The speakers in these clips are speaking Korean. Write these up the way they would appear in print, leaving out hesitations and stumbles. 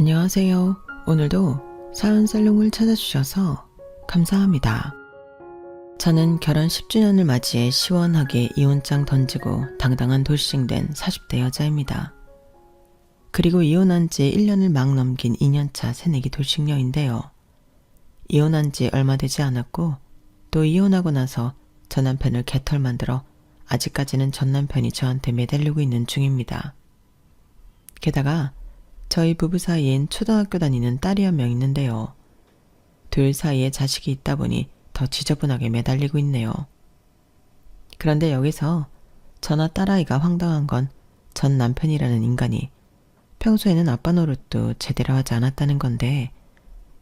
안녕하세요. 오늘도 사연 살롱을 찾아주셔서 감사합니다. 저는 결혼 10주년을 맞이해 시원하게 이혼장 던지고 당당한 돌싱된 40대 여자입니다. 그리고 이혼한 지 1년을 막 넘긴 2년차 새내기 돌싱녀인데요. 이혼한 지 얼마 되지 않았고 또 이혼하고 나서 전 남편을 개털 만들어 아직까지는 전 남편이 저한테 매달리고 있는 중입니다. 게다가 저희 부부 사이엔 초등학교 다니는 딸이 한 명 있는데요. 둘 사이에 자식이 있다 보니 더 지저분하게 매달리고 있네요. 그런데 여기서 저나 딸아이가 황당한 건 전 남편이라는 인간이 평소에는 아빠 노릇도 제대로 하지 않았다는 건데,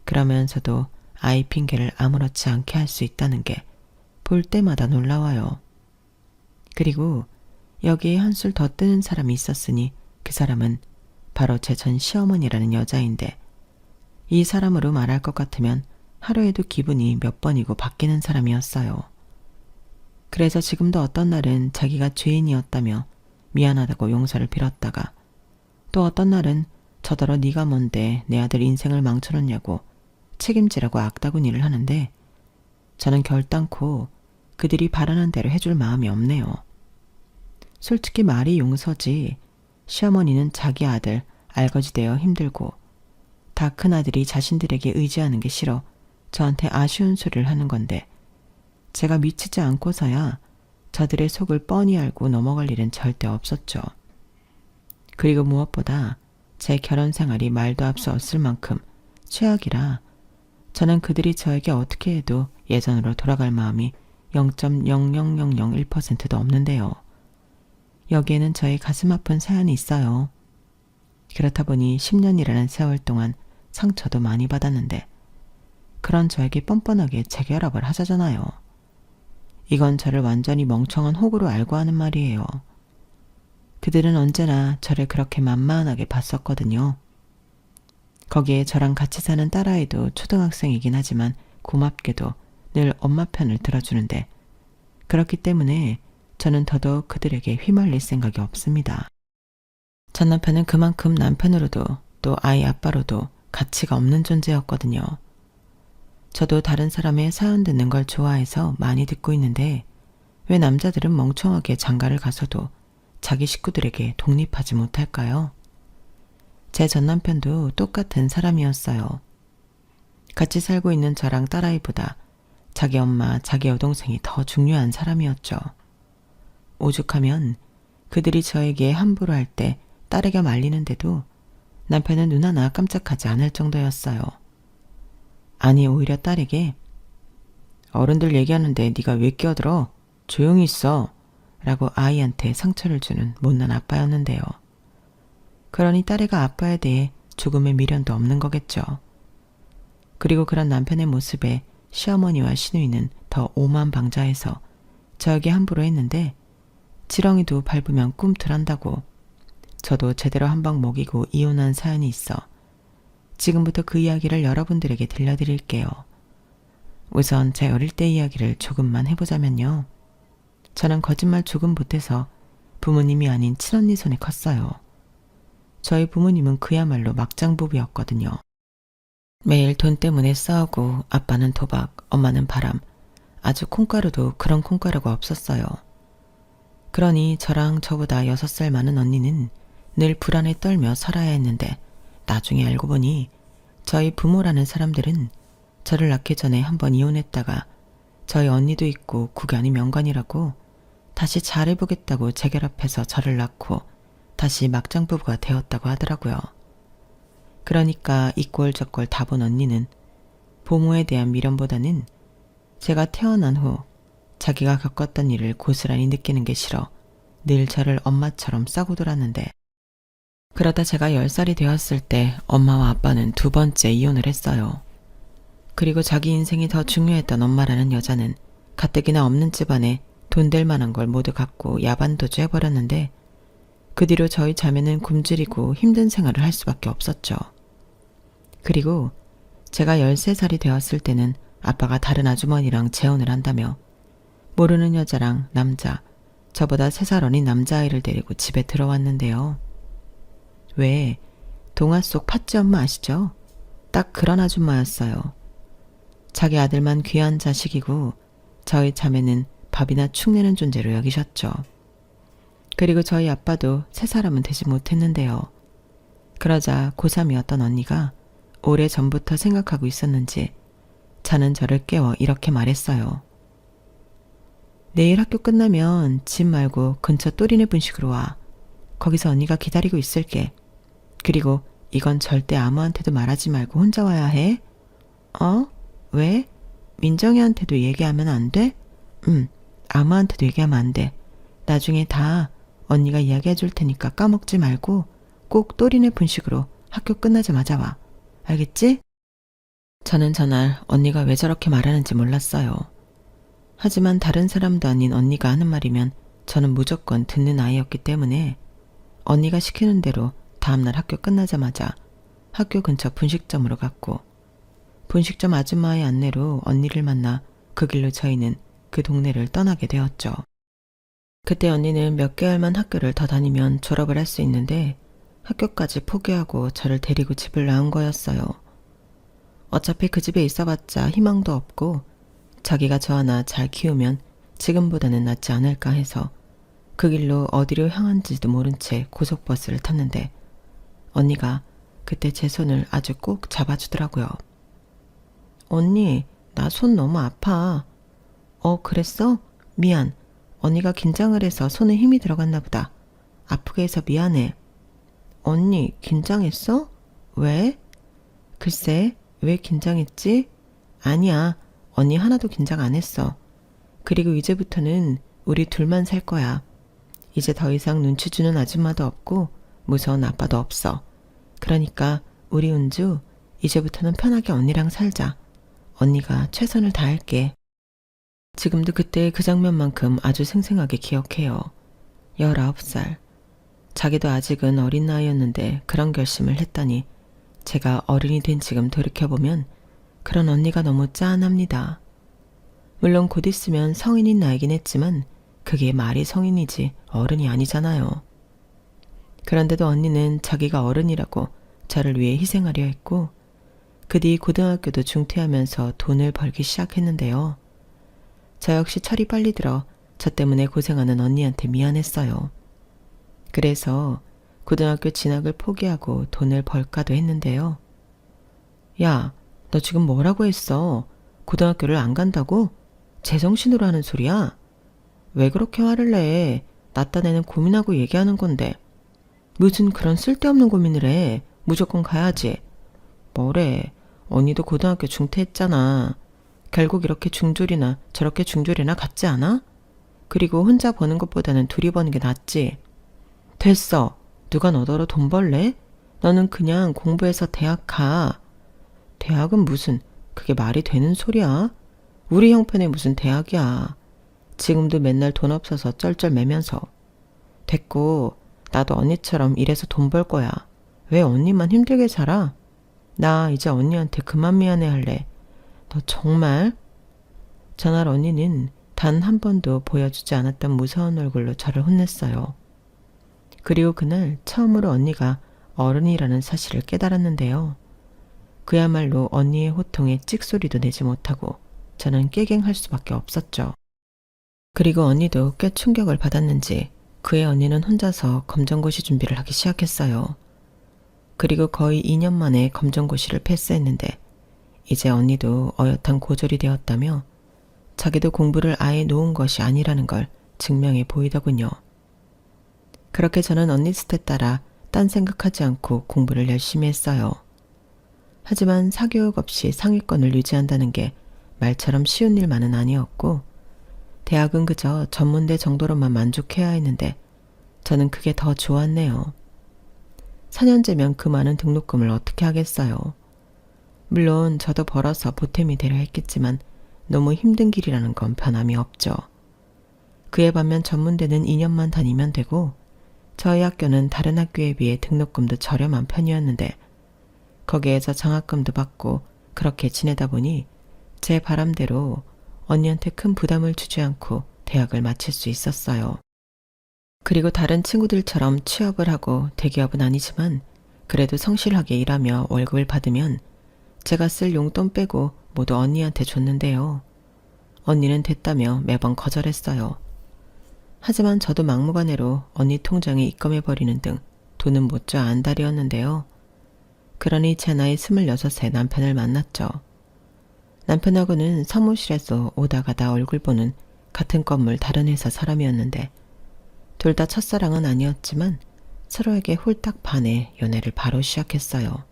그러면서도 아이 핑계를 아무렇지 않게 할 수 있다는 게 볼 때마다 놀라워요. 그리고 여기에 한술 더 뜨는 사람이 있었으니 그 사람은 바로 제 전 시어머니라는 여자인데, 이 사람으로 말할 것 같으면 하루에도 기분이 몇 번이고 바뀌는 사람이었어요. 그래서 지금도 어떤 날은 자기가 죄인이었다며 미안하다고 용서를 빌었다가, 또 어떤 날은 저더러 네가 뭔데 내 아들 인생을 망쳐놓냐고 책임지라고 악다구니를 하는데, 저는 결단코 그들이 바라는 대로 해줄 마음이 없네요. 솔직히 말이 용서지, 시어머니는 자기 아들 알거지되어 힘들고 다 큰아들이 자신들에게 의지하는 게 싫어 저한테 아쉬운 소리를 하는 건데, 제가 미치지 않고서야 저들의 속을 뻔히 알고 넘어갈 일은 절대 없었죠. 그리고 무엇보다 제 결혼 생활이 말도 앞서었을 만큼 최악이라 저는 그들이 저에게 어떻게 해도 예전으로 돌아갈 마음이 0.00001%도 없는데요. 여기에는 저의 가슴 아픈 사연이 있어요. 그렇다 보니 10년이라는 세월 동안 상처도 많이 받았는데, 그런 저에게 뻔뻔하게 재결합을 하자잖아요. 이건 저를 완전히 멍청한 호구로 알고 하는 말이에요. 그들은 언제나 저를 그렇게 만만하게 봤었거든요. 거기에 저랑 같이 사는 딸아이도 초등학생이긴 하지만 고맙게도 늘 엄마 편을 들어주는데, 그렇기 때문에 저는 더더욱 그들에게 휘말릴 생각이 없습니다. 전 남편은 그만큼 남편으로도 또 아이 아빠로도 가치가 없는 존재였거든요. 저도 다른 사람의 사연 듣는 걸 좋아해서 많이 듣고 있는데, 왜 남자들은 멍청하게 장가를 가서도 자기 식구들에게 독립하지 못할까요? 제 전 남편도 똑같은 사람이었어요. 같이 살고 있는 저랑 딸아이보다 자기 엄마, 자기 여동생이 더 중요한 사람이었죠. 오죽하면 그들이 저에게 함부로 할 때 딸에게 말리는데도 남편은 눈 하나 깜짝하지 않을 정도였어요. 아니, 오히려 딸에게 어른들 얘기하는데 네가 왜 끼어들어? 조용히 있어 라고 아이한테 상처를 주는 못난 아빠였는데요. 그러니 딸애가 아빠에 대해 조금의 미련도 없는 거겠죠. 그리고 그런 남편의 모습에 시어머니와 시누이는 더 오만방자해서 저에게 함부로 했는데, 지렁이도 밟으면 꿈틀한다고 저도 제대로 한 방 먹이고 이혼한 사연이 있어 지금부터 그 이야기를 여러분들에게 들려드릴게요. 우선 제 어릴 때 이야기를 조금만 해보자면요. 저는 거짓말 조금 못해서 부모님이 아닌 친언니 손에 컸어요. 저희 부모님은 그야말로 막장부부였거든요. 매일 돈 때문에 싸우고 아빠는 도박, 엄마는 바람, 아주 콩가루도 그런 콩가루가 없었어요. 그러니 저랑 저보다 6살 많은 언니는 늘 불안에 떨며 살아야 했는데, 나중에 알고 보니 저희 부모라는 사람들은 저를 낳기 전에 한번 이혼했다가 저희 언니도 있고 국연이 명관이라고 다시 잘해보겠다고 재결합해서 저를 낳고 다시 막장부부가 되었다고 하더라고요. 그러니까 이 꼴 저 꼴 다 본 언니는 부모에 대한 미련보다는 제가 태어난 후 자기가 겪었던 일을 고스란히 느끼는 게 싫어 늘 저를 엄마처럼 싸고 돌았는데, 그러다 제가 10살이 되었을 때 엄마와 아빠는 2번째 이혼을 했어요. 그리고 자기 인생이 더 중요했던 엄마라는 여자는 가뜩이나 없는 집안에 돈 될 만한 걸 모두 갖고 야반도주 해버렸는데, 그 뒤로 저희 자매는 굶주리고 힘든 생활을 할 수밖에 없었죠. 그리고 제가 13살이 되었을 때는 아빠가 다른 아주머니랑 재혼을 한다며 모르는 여자랑 남자, 저보다 3살 어린 남자아이를 데리고 집에 들어왔는데요. 왜 동화 속 팥쥐 엄마 아시죠? 딱 그런 아줌마였어요. 자기 아들만 귀한 자식이고 저희 자매는 밥이나 축내는 존재로 여기셨죠. 그리고 저희 아빠도 새 사람은 되지 못했는데요. 그러자 고3이었던 언니가 오래전부터 생각하고 있었는지 자는 저를 깨워 이렇게 말했어요. 내일 학교 끝나면 집 말고 근처 또리네 분식으로 와. 거기서 언니가 기다리고 있을게. 그리고 이건 절대 아무한테도 말하지 말고 혼자 와야 해. 어? 왜? 민정이한테도 얘기하면 안 돼? 아무한테도 얘기하면 안 돼. 나중에 다 언니가 이야기해 줄 테니까 까먹지 말고 꼭 또리네 분식으로 학교 끝나자마자 와. 알겠지? 저는 전날 언니가 왜 저렇게 말하는지 몰랐어요. 하지만 다른 사람도 아닌 언니가 하는 말이면 저는 무조건 듣는 아이였기 때문에 언니가 시키는 대로 다음날 학교 끝나자마자 학교 근처 분식점으로 갔고 분식점 아줌마의 안내로 언니를 만나 그 길로 저희는 그 동네를 떠나게 되었죠. 그때 언니는 몇 개월만 학교를 더 다니면 졸업을 할 수 있는데 학교까지 포기하고 저를 데리고 집을 나온 거였어요. 어차피 그 집에 있어봤자 희망도 없고 자기가 저 하나 잘 키우면 지금보다는 낫지 않을까 해서 그 길로 어디로 향한지도 모른 채 고속버스를 탔는데 언니가 그때 제 손을 아주 꼭 잡아주더라고요. 언니, 나 손 너무 아파. 그랬어? 미안. 언니가 긴장을 해서 손에 힘이 들어갔나 보다. 아프게 해서 미안해. 언니, 긴장했어? 왜? 글쎄, 왜 긴장했지? 아니야, 언니 하나도 긴장 안 했어. 그리고 이제부터는 우리 둘만 살 거야. 이제 더 이상 눈치 주는 아줌마도 없고 무서운 아빠도 없어. 그러니까 우리 은주 이제부터는 편하게 언니랑 살자. 언니가 최선을 다할게. 지금도 그때 그 장면만큼 아주 생생하게 기억해요. 19살. 자기도 아직은 어린 나이였는데 그런 결심을 했다니 제가 어른이 된 지금 돌이켜보면 그런 언니가 너무 짠합니다. 물론 곧 있으면 성인인 나이긴 했지만 그게 말이 성인이지 어른이 아니잖아요. 그런데도 언니는 자기가 어른이라고 저를 위해 희생하려 했고 그 뒤 고등학교도 중퇴하면서 돈을 벌기 시작했는데요. 저 역시 철이 빨리 들어 저 때문에 고생하는 언니한테 미안했어요. 그래서 고등학교 진학을 포기하고 돈을 벌까도 했는데요. 야, 너 지금 뭐라고 했어? 고등학교를 안 간다고? 제정신으로 하는 소리야? 왜 그렇게 화를 내? 나 딴에는 고민하고 얘기하는 건데. 무슨 그런 쓸데없는 고민을 해. 무조건 가야지. 뭐래. 언니도 고등학교 중퇴했잖아. 결국 이렇게 중졸이나 저렇게 중졸이나 같지 않아? 그리고 혼자 버는 것보다는 둘이 버는 게 낫지. 됐어. 누가 너더러 돈 벌래? 너는 그냥 공부해서 대학 가. 대학은 무슨, 그게 말이 되는 소리야? 우리 형편에 무슨 대학이야. 지금도 맨날 돈 없어서 쩔쩔매면서. 됐고, 나도 언니처럼 일해서 돈 벌 거야. 왜 언니만 힘들게 살아? 나 이제 언니한테 그만 미안해할래. 너 정말? 전날 언니는 단 한 번도 보여주지 않았던 무서운 얼굴로 저를 혼냈어요. 그리고 그날 처음으로 언니가 어른이라는 사실을 깨달았는데요. 그야말로 언니의 호통에 찍소리도 내지 못하고 저는 깨갱할 수밖에 없었죠. 그리고 언니도 꽤 충격을 받았는지 그의 언니는 혼자서 검정고시 준비를 하기 시작했어요. 그리고 거의 2년 만에 검정고시를 패스했는데 이제 언니도 어엿한 고졸이 되었다며 자기도 공부를 아예 놓은 것이 아니라는 걸 증명해 보이더군요. 그렇게 저는 언니 스텝 따라 딴 생각하지 않고 공부를 열심히 했어요. 하지만 사교육 없이 상위권을 유지한다는 게 말처럼 쉬운 일만은 아니었고 대학은 그저 전문대 정도로만 만족해야 했는데 저는 그게 더 좋았네요. 4년제면 그 많은 등록금을 어떻게 하겠어요. 물론 저도 벌어서 보탬이 되려 했겠지만 너무 힘든 길이라는 건 변함이 없죠. 그에 반면 전문대는 2년만 다니면 되고 저희 학교는 다른 학교에 비해 등록금도 저렴한 편이었는데 거기에서 장학금도 받고 그렇게 지내다 보니 제 바람대로 언니한테 큰 부담을 주지 않고 대학을 마칠 수 있었어요. 그리고 다른 친구들처럼 취업을 하고 대기업은 아니지만 그래도 성실하게 일하며 월급을 받으면 제가 쓸 용돈 빼고 모두 언니한테 줬는데요. 언니는 됐다며 매번 거절했어요. 하지만 저도 막무가내로 언니 통장에 입금해버리는 등 돈은 못줘 안달이었는데요. 그러니 제 나이 26세 남편을 만났죠. 남편하고는 사무실에서 오다 가다 얼굴 보는 같은 건물 다른 회사 사람이었는데 둘 다 첫사랑은 아니었지만 서로에게 홀딱 반해 연애를 바로 시작했어요.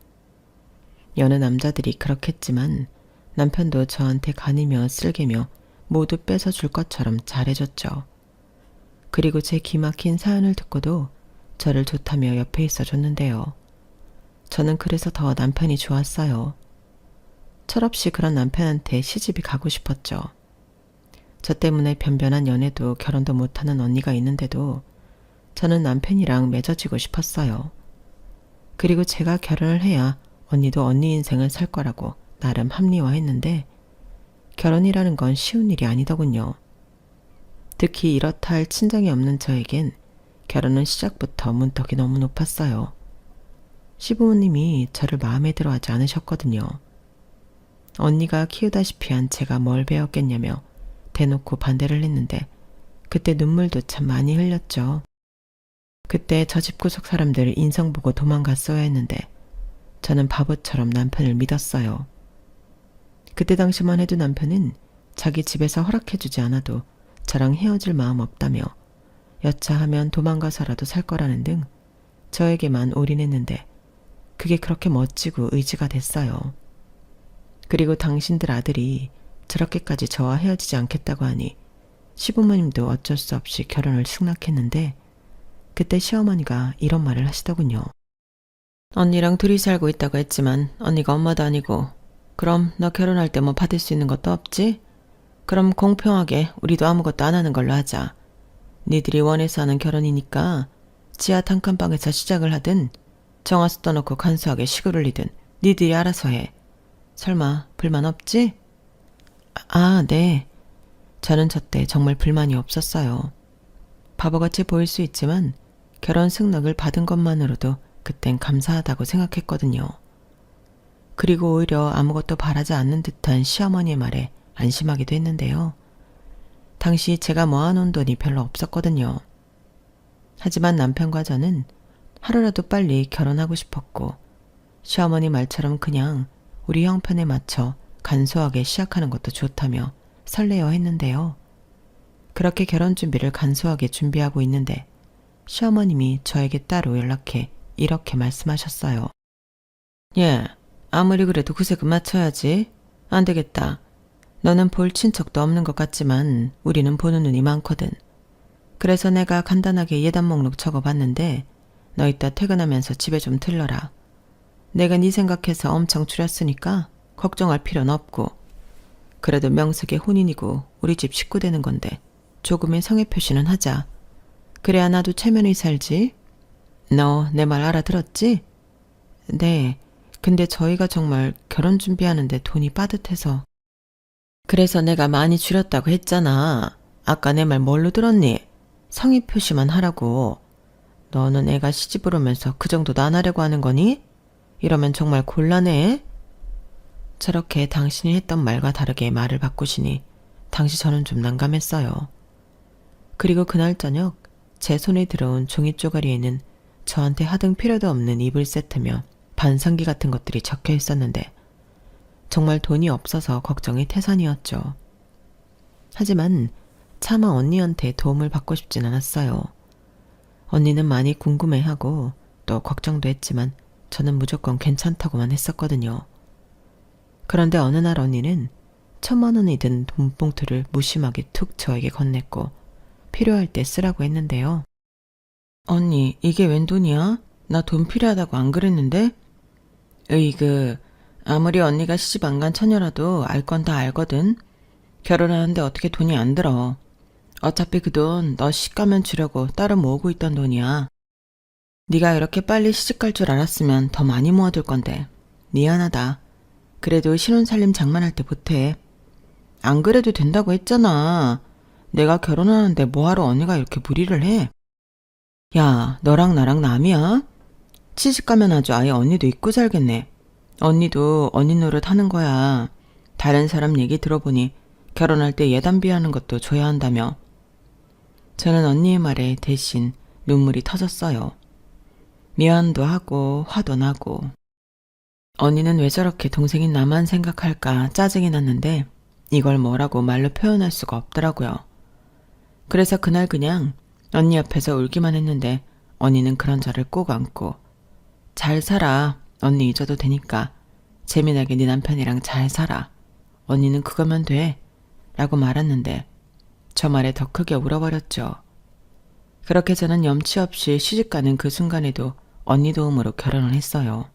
여느 남자들이 그렇겠지만 남편도 저한테 간이며 쓸개며 모두 뺏어줄 것처럼 잘해줬죠. 그리고 제 기막힌 사연을 듣고도 저를 좋다며 옆에 있어줬는데요. 저는 그래서 더 남편이 좋았어요. 철없이 그런 남편한테 시집이 가고 싶었죠. 저 때문에 변변한 연애도 결혼도 못하는 언니가 있는데도 저는 남편이랑 맺어지고 싶었어요. 그리고 제가 결혼을 해야 언니도 언니 인생을 살 거라고 나름 합리화했는데 결혼이라는 건 쉬운 일이 아니더군요. 특히 이렇다 할 친정이 없는 저에겐 결혼은 시작부터 문턱이 너무 높았어요. 시부모님이 저를 마음에 들어하지 않으셨거든요. 언니가 키우다시피 한 제가 뭘 배웠겠냐며 대놓고 반대를 했는데 그때 눈물도 참 많이 흘렸죠. 그때 저 집구석 사람들 인성 보고 도망갔어야 했는데 저는 바보처럼 남편을 믿었어요. 그때 당시만 해도 남편은 자기 집에서 허락해주지 않아도 저랑 헤어질 마음 없다며 여차하면 도망가서라도 살 거라는 등 저에게만 올인했는데 그게 그렇게 멋지고 의지가 됐어요. 그리고 당신들 아들이 저렇게까지 저와 헤어지지 않겠다고 하니 시부모님도 어쩔 수 없이 결혼을 승낙했는데 그때 시어머니가 이런 말을 하시더군요. 언니랑 둘이 살고 있다고 했지만 언니가 엄마도 아니고 그럼 너 결혼할 때 뭐 받을 수 있는 것도 없지? 그럼 공평하게 우리도 아무것도 안 하는 걸로 하자. 니들이 원해서 하는 결혼이니까 지하 단칸방에서 시작을 하든 정화수 떠놓고 간소하게 시골을 리든 니들이 알아서 해. 설마 불만 없지? 네. 저는 저때 정말 불만이 없었어요. 바보같이 보일 수 있지만 결혼 승낙을 받은 것만으로도 그땐 감사하다고 생각했거든요. 그리고 오히려 아무것도 바라지 않는 듯한 시어머니의 말에 안심하기도 했는데요. 당시 제가 모아놓은 돈이 별로 없었거든요. 하지만 남편과 저는 하루라도 빨리 결혼하고 싶었고 시어머니 말처럼 그냥 우리 형편에 맞춰 간소하게 시작하는 것도 좋다며 설레어 했는데요. 그렇게 결혼 준비를 간소하게 준비하고 있는데 시어머님이 저에게 따로 연락해 이렇게 말씀하셨어요. 예, 아무리 그래도 구색은 맞춰야지. 안 되겠다. 너는 볼 친척도 없는 것 같지만 우리는 보는 눈이 많거든. 그래서 내가 간단하게 예단 목록 적어봤는데 너 이따 퇴근하면서 집에 좀 들러라. 내가 네 생각해서 엄청 줄였으니까 걱정할 필요는 없고 그래도 명색의 혼인이고 우리 집 식구 되는 건데 조금의 성의 표시는 하자. 그래야 나도 체면이 살지. 너 내 말 알아들었지? 네. 근데 저희가 정말 결혼 준비하는데 돈이 빠듯해서. 그래서 내가 많이 줄였다고 했잖아. 아까 내 말 뭘로 들었니? 성의 표시만 하라고. 너는 애가 시집을 오면서 그 정도도 안 하려고 하는 거니? 이러면 정말 곤란해. 저렇게 당신이 했던 말과 다르게 말을 바꾸시니 당시 저는 좀 난감했어요. 그리고 그날 저녁 제 손에 들어온 종이 쪼가리에는 저한테 하등 필요도 없는 이불 세트며 반상기 같은 것들이 적혀 있었는데 정말 돈이 없어서 걱정이 태산이었죠. 하지만 차마 언니한테 도움을 받고 싶진 않았어요. 언니는 많이 궁금해하고 또 걱정도 했지만 저는 무조건 괜찮다고만 했었거든요. 그런데 어느 날 언니는 1,000만 원이 든 돈봉투를 무심하게 툭 저에게 건넸고 필요할 때 쓰라고 했는데요. 언니, 이게 웬 돈이야? 나 돈 필요하다고 안 그랬는데? 으이그, 아무리 언니가 시집 안 간 처녀라도 알 건 다 알거든. 결혼하는데 어떻게 돈이 안 들어. 어차피 그 돈 너 시집가면 주려고 따로 모으고 있던 돈이야. 네가 이렇게 빨리 시집갈 줄 알았으면 더 많이 모아둘 건데. 미안하다. 그래도 신혼살림 장만할 때 보태. 안 그래도 된다고 했잖아. 내가 결혼하는데 뭐하러 언니가 이렇게 무리를 해? 야, 너랑 나랑 남이야? 시집가면 아주 아예 언니도 잊고 살겠네. 언니도 언니 노릇 하는 거야. 다른 사람 얘기 들어보니 결혼할 때 예단비하는 것도 줘야 한다며. 저는 언니의 말에 대신 눈물이 터졌어요. 미안도 하고 화도 나고. 언니는 왜 저렇게 동생인 나만 생각할까 짜증이 났는데 이걸 뭐라고 말로 표현할 수가 없더라고요. 그래서 그날 그냥 언니 옆에서 울기만 했는데 언니는 그런 저를 꼭 안고 잘 살아. 언니 잊어도 되니까. 재미나게 네 남편이랑 잘 살아. 언니는 그거면 돼. 라고 말했는데 저 말에 더 크게 울어버렸죠. 그렇게 저는 염치 없이 시집가는 그 순간에도 언니 도움으로 결혼을 했어요.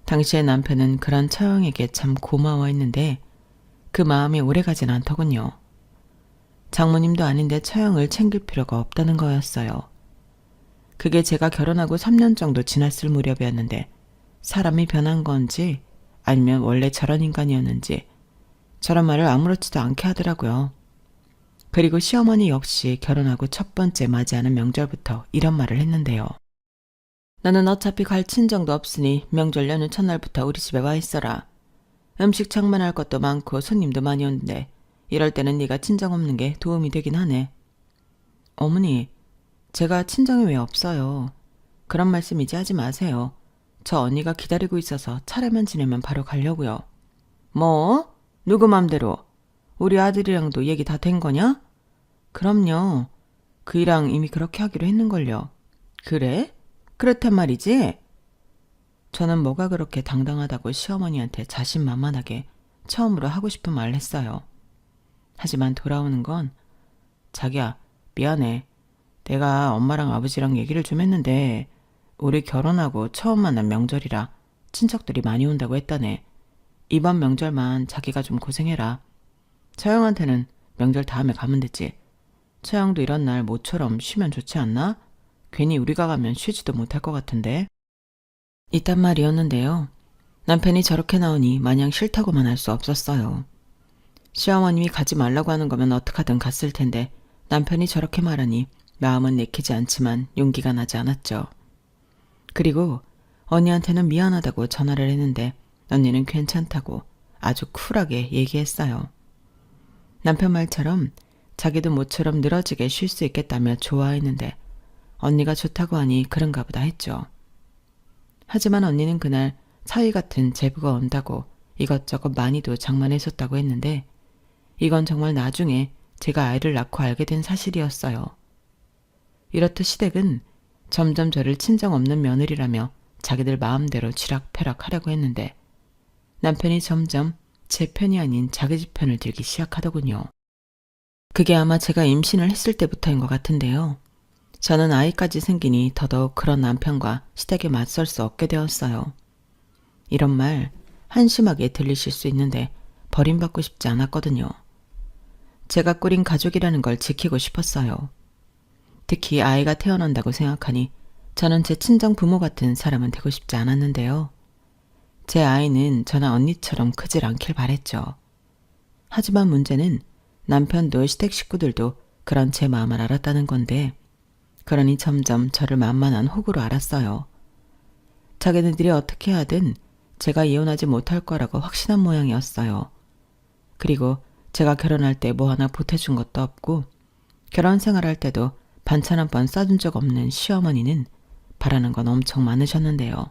당시에 남편은 그런 처형에게 참 고마워했는데 그 마음이 오래가진 않더군요. 장모님도 아닌데 처형을 챙길 필요가 없다는 거였어요. 그게 제가 결혼하고 3년 정도 지났을 무렵이었는데 사람이 변한 건지 아니면 원래 저런 인간이었는지 저런 말을 아무렇지도 않게 하더라고요. 그리고 시어머니 역시 결혼하고 첫 번째 맞이하는 명절부터 이런 말을 했는데요. 너는 어차피 갈 친정도 없으니 명절 연휴 첫날부터 우리 집에 와 있어라. 음식 장만할 것도 많고 손님도 많이 오는데 이럴 때는 네가 친정 없는 게 도움이 되긴 하네. 어머니, 제가 친정이 왜 없어요. 그런 말씀 이제 하지 마세요. 저 언니가 기다리고 있어서 차례만 지내면 바로 가려고요. 뭐? 누구 맘대로? 우리 아들이랑도 얘기 다 된 거냐? 그럼요. 그이랑 이미 그렇게 하기로 했는걸요. 그래? 그렇단 말이지? 저는 뭐가 그렇게 당당하다고 시어머니한테 자신만만하게 처음으로 하고 싶은 말을 했어요. 하지만 돌아오는 건 자기야, 미안해. 내가 엄마랑 아버지랑 얘기를 좀 했는데 우리 결혼하고 처음 만난 명절이라 친척들이 많이 온다고 했다네. 이번 명절만 자기가 좀 고생해라. 처형한테는 명절 다음에 가면 되지. 처형도 이런 날 모처럼 쉬면 좋지 않나? 괜히 우리가 가면 쉬지도 못할 것 같은데. 이딴 말이었는데요. 남편이 저렇게 나오니 마냥 싫다고만 할 수 없었어요. 시어머님이 가지 말라고 하는 거면 어떡하든 갔을 텐데 남편이 저렇게 말하니 마음은 내키지 않지만 용기가 나지 않았죠. 그리고 언니한테는 미안하다고 전화를 했는데 언니는 괜찮다고 아주 쿨하게 얘기했어요. 남편 말처럼 자기도 모처럼 늘어지게 쉴 수 있겠다며 좋아했는데 언니가 좋다고 하니 그런가 보다 했죠. 하지만 언니는 그날 사위 같은 제부가 온다고 이것저것 많이도 장만했었다고 했는데 이건 정말 나중에 제가 아이를 낳고 알게 된 사실이었어요. 이렇듯 시댁은 점점 저를 친정 없는 며느리라며 자기들 마음대로 쥐락펴락 하려고 했는데 남편이 점점 제 편이 아닌 자기 집 편을 들기 시작하더군요. 그게 아마 제가 임신을 했을 때부터인 것 같은데요. 저는 아이까지 생기니 더더욱 그런 남편과 시댁에 맞설 수 없게 되었어요. 이런 말 한심하게 들리실 수 있는데 버림받고 싶지 않았거든요. 제가 꾸린 가족이라는 걸 지키고 싶었어요. 특히 아이가 태어난다고 생각하니 저는 제 친정 부모 같은 사람은 되고 싶지 않았는데요. 제 아이는 저나 언니처럼 크질 않길 바랬죠. 하지만 문제는 남편도 시댁 식구들도 그런 제 마음을 알았다는 건데 그러니 점점 저를 만만한 호구로 알았어요. 자기네들이 어떻게 하든 제가 이혼하지 못할 거라고 확신한 모양이었어요. 그리고 제가 결혼할 때 뭐 하나 보태준 것도 없고 결혼 생활할 때도 반찬 한 번 싸준 적 없는 시어머니는 바라는 건 엄청 많으셨는데요.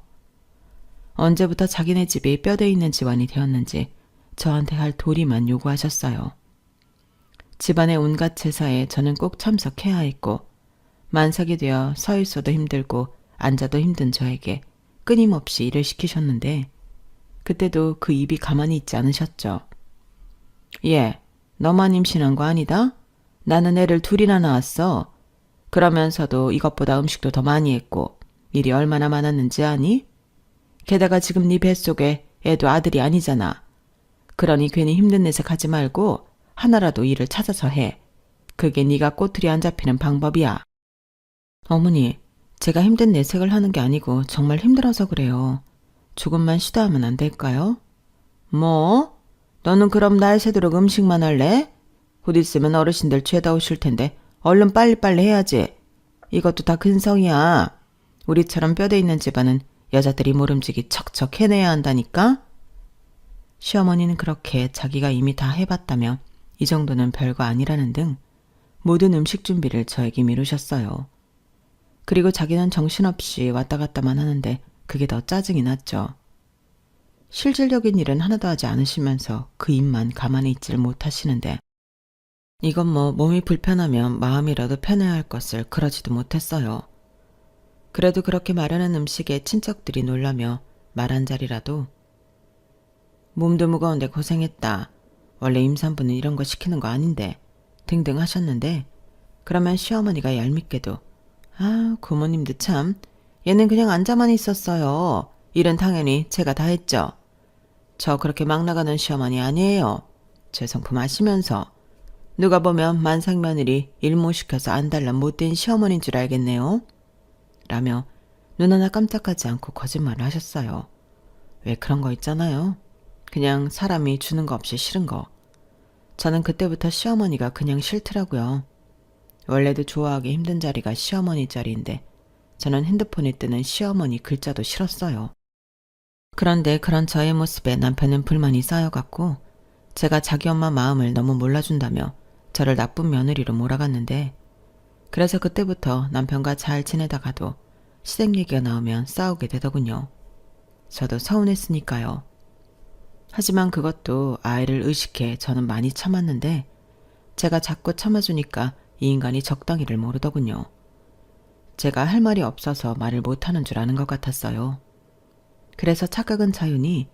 언제부터 자기네 집이 뼈대 있는 집안이 되었는지 저한테 할 도리만 요구하셨어요. 집안의 온갖 제사에 저는 꼭 참석해야 했고 만삭이 되어 서 있어도 힘들고 앉아도 힘든 저에게 끊임없이 일을 시키셨는데 그때도 그 입이 가만히 있지 않으셨죠. 예, 너만 임신한 거 아니다? 나는 애를 둘이나 낳았어. 그러면서도 이것보다 음식도 더 많이 했고 일이 얼마나 많았는지 아니? 게다가 지금 네 뱃속에 애도 아들이 아니잖아. 그러니 괜히 힘든 내색 하지 말고 하나라도 일을 찾아서 해. 그게 네가 꼬투리 안 잡히는 방법이야. 어머니, 제가 힘든 내색을 하는 게 아니고 정말 힘들어서 그래요. 조금만 쉬다 하면 안 될까요? 뭐? 너는 그럼 날 새도록 음식만 할래? 곧 있으면 어르신들 죄다 오실 텐데 얼른 빨리빨리 해야지. 이것도 다 근성이야. 우리처럼 뼈대 있는 집안은 여자들이 모름지기 척척 해내야 한다니까? 시어머니는 그렇게 자기가 이미 다 해봤다며 이 정도는 별거 아니라는 등 모든 음식 준비를 저에게 미루셨어요. 그리고 자기는 정신없이 왔다 갔다만 하는데 그게 더 짜증이 났죠. 실질적인 일은 하나도 하지 않으시면서 그 입만 가만히 있지를 못하시는데 이건 뭐 몸이 불편하면 마음이라도 편해야 할 것을 그러지도 못했어요. 그래도 그렇게 마련한 음식에 친척들이 놀라며 말 한 자리라도 몸도 무거운데 고생했다. 원래 임산부는 이런 거 시키는 거 아닌데 등등 하셨는데 그러면 시어머니가 얄밉게도 고모님도 참 얘는 그냥 앉아만 있었어요. 일은 당연히 제가 다 했죠. 저 그렇게 막 나가는 시어머니 아니에요. 제 성품 아시면서 누가 보면 만삭며느리 일 못 시켜서 안달난 못된 시어머니인 줄 알겠네요. 라며 눈 하나 깜짝하지 않고 거짓말을 하셨어요. 왜 그런 거 있잖아요. 그냥 사람이 주는 거 없이 싫은 거. 저는 그때부터 시어머니가 그냥 싫더라고요. 원래도 좋아하기 힘든 자리가 시어머니 자리인데 저는 핸드폰에 뜨는 시어머니 글자도 싫었어요. 그런데 그런 저의 모습에 남편은 불만이 쌓여갔고 제가 자기 엄마 마음을 너무 몰라준다며 저를 나쁜 며느리로 몰아갔는데 그래서 그때부터 남편과 잘 지내다가도 시댁 얘기가 나오면 싸우게 되더군요. 저도 서운했으니까요. 하지만 그것도 아이를 의식해 저는 많이 참았는데 제가 자꾸 참아주니까 이 인간이 적당히를 모르더군요. 제가 할 말이 없어서 말을 못하는 줄 아는 것 같았어요. 그래서 착각은 자유니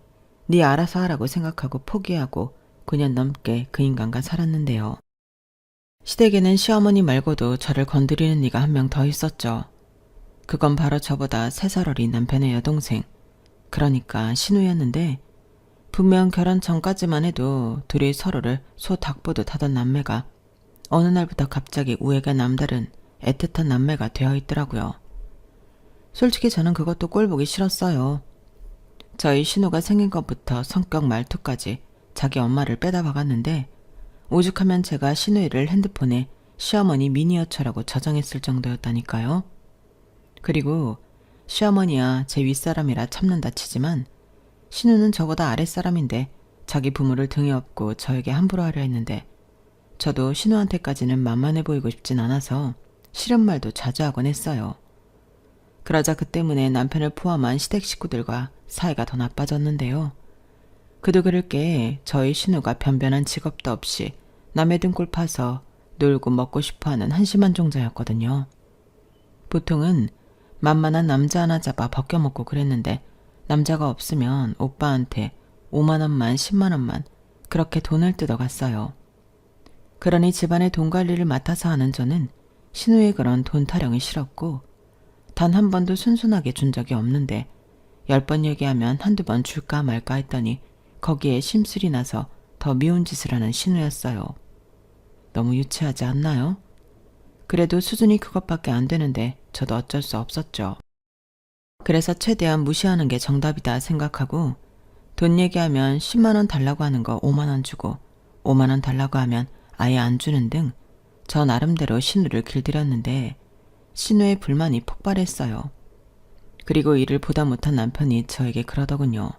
네 알아서 하라고 생각하고 포기하고 9년 넘게 그 인간과 살았는데요. 시댁에는 시어머니 말고도 저를 건드리는 이가 한 명 더 있었죠. 그건 바로 저보다 3살 어린 남편의 여동생, 그러니까 신우였는데 분명 결혼 전까지만 해도 둘이 서로를 소 닭보듯 하던 남매가 어느 날부터 갑자기 우애가 남다른 애틋한 남매가 되어 있더라고요. 솔직히 저는 그것도 꼴보기 싫었어요. 저희 신우가 생긴 것부터 성격 말투까지 자기 엄마를 빼다 박았는데 오죽하면 제가 신우이를 핸드폰에 시어머니 미니어처라고 저장했을 정도였다니까요. 그리고 시어머니야 제 윗사람이라 참는다 치지만 신우는 저보다 아랫사람인데 자기 부모를 등에 업고 저에게 함부로 하려 했는데 저도 신우한테까지는 만만해 보이고 싶진 않아서 싫은 말도 자주 하곤 했어요. 그러자 그 때문에 남편을 포함한 시댁 식구들과 사이가 더 나빠졌는데요. 그도 그럴 게 저희 신우가 변변한 직업도 없이 남의 등골 파서 놀고 먹고 싶어하는 한심한 종자였거든요. 보통은 만만한 남자 하나 잡아 벗겨먹고 그랬는데 남자가 없으면 오빠한테 5만 원만 10만 원만 그렇게 돈을 뜯어갔어요. 그러니 집안의 돈 관리를 맡아서 하는 저는 신우의 그런 돈 타령이 싫었고 단 한 번도 순순하게 준 적이 없는데 10번 얘기하면 한두 번 줄까 말까 했더니 거기에 심술이 나서 더 미운 짓을 하는 신우였어요. 너무 유치하지 않나요? 그래도 수준이 그것밖에 안 되는데 저도 어쩔 수 없었죠. 그래서 최대한 무시하는 게 정답이다 생각하고 돈 얘기하면 10만 원 달라고 하는 거 5만 원 주고 5만 원 달라고 하면 아예 안 주는 등 저 나름대로 신우를 길들였는데 신우의 불만이 폭발했어요. 그리고 이를 보다 못한 남편이 저에게 그러더군요.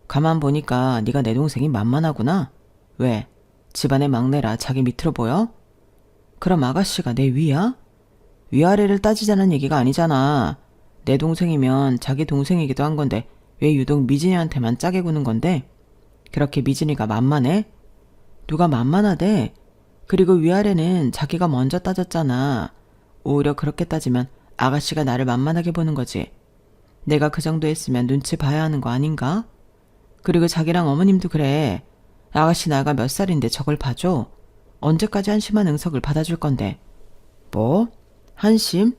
가만 보니까 네가 내 동생이 만만하구나. 왜? 집안의 막내라 자기 밑으로 보여? 그럼 아가씨가 내 위야? 위아래를 따지자는 얘기가 아니잖아. 내 동생이면 자기 동생이기도 한 건데 왜 유독 미진이한테만 짜게 구는 건데? 그렇게 미진이가 만만해? 누가 만만하대? 그리고 위아래는 자기가 먼저 따졌잖아. 오히려 그렇게 따지면 아가씨가 나를 만만하게 보는 거지. 내가 그 정도 했으면 눈치 봐야 하는 거 아닌가? 그리고 자기랑 어머님도 그래. 아가씨 나이가 몇 살인데 저걸 봐줘? 언제까지 한심한 응석을 받아줄 건데. 뭐? 한심?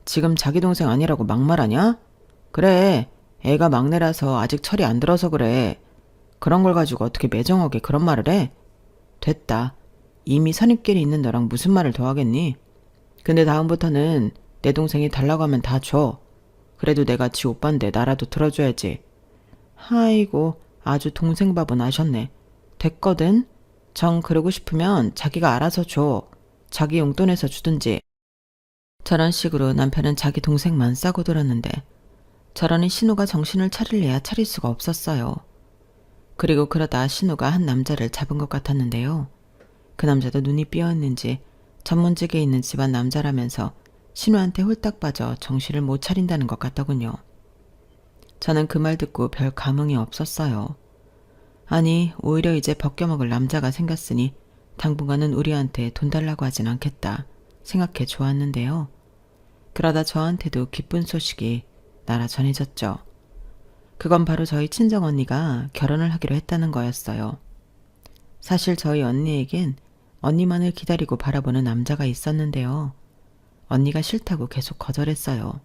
지금 자기 동생 아니라고 막말하냐? 그래. 애가 막내라서 아직 철이 안 들어서 그래. 그런 걸 가지고 어떻게 매정하게 그런 말을 해? 됐다. 이미 선입견이 있는 너랑 무슨 말을 더 하겠니? 근데 다음부터는 내 동생이 달라고 하면 다 줘. 그래도 내가 지 오빠인데 나라도 들어줘야지. 아이고 아주 동생 밥은 아셨네. 됐거든. 정 그러고 싶으면 자기가 알아서 줘. 자기 용돈에서 주든지. 저런 식으로 남편은 자기 동생만 싸고 돌았는데 저러니 신우가 정신을 차릴래야 차릴 수가 없었어요. 그리고 그러다 신우가 한 남자를 잡은 것 같았는데요. 그 남자도 눈이 삐어있는지 전문직에 있는 집안 남자라면서 신우한테 홀딱 빠져 정신을 못 차린다는 것 같더군요. 저는 그 말 듣고 별 감흥이 없었어요. 아니, 오히려 이제 벗겨먹을 남자가 생겼으니 당분간은 우리한테 돈 달라고 하진 않겠다 생각해 좋았는데요. 그러다 저한테도 기쁜 소식이 날아 전해졌죠. 그건 바로 저희 친정언니가 결혼을 하기로 했다는 거였어요. 사실 저희 언니에겐 언니만을 기다리고 바라보는 남자가 있었는데요. 언니가 싫다고 계속 거절했어요.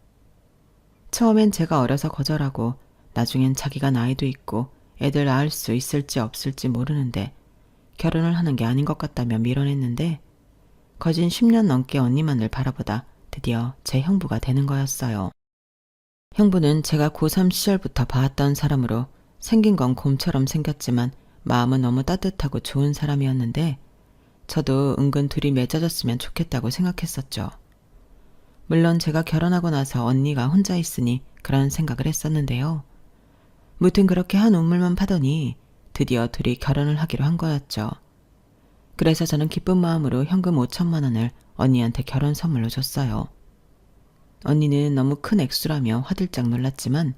처음엔 제가 어려서 거절하고 나중엔 자기가 나이도 있고 애들 낳을 수 있을지 없을지 모르는데 결혼을 하는 게 아닌 것 같다며 밀어냈는데 거진 10년 넘게 언니만을 바라보다 드디어 제 형부가 되는 거였어요. 형부는 제가 고3 시절부터 봐왔던 사람으로 생긴 건 곰처럼 생겼지만 마음은 너무 따뜻하고 좋은 사람이었는데 저도 은근 둘이 맺어졌으면 좋겠다고 생각했었죠. 물론 제가 결혼하고 나서 언니가 혼자 있으니 그런 생각을 했었는데요. 무튼 그렇게 한 우물만 파더니 드디어 둘이 결혼을 하기로 한 거였죠. 그래서 저는 기쁜 마음으로 현금 5천만 원을 언니한테 결혼 선물로 줬어요. 언니는 너무 큰 액수라며 화들짝 놀랐지만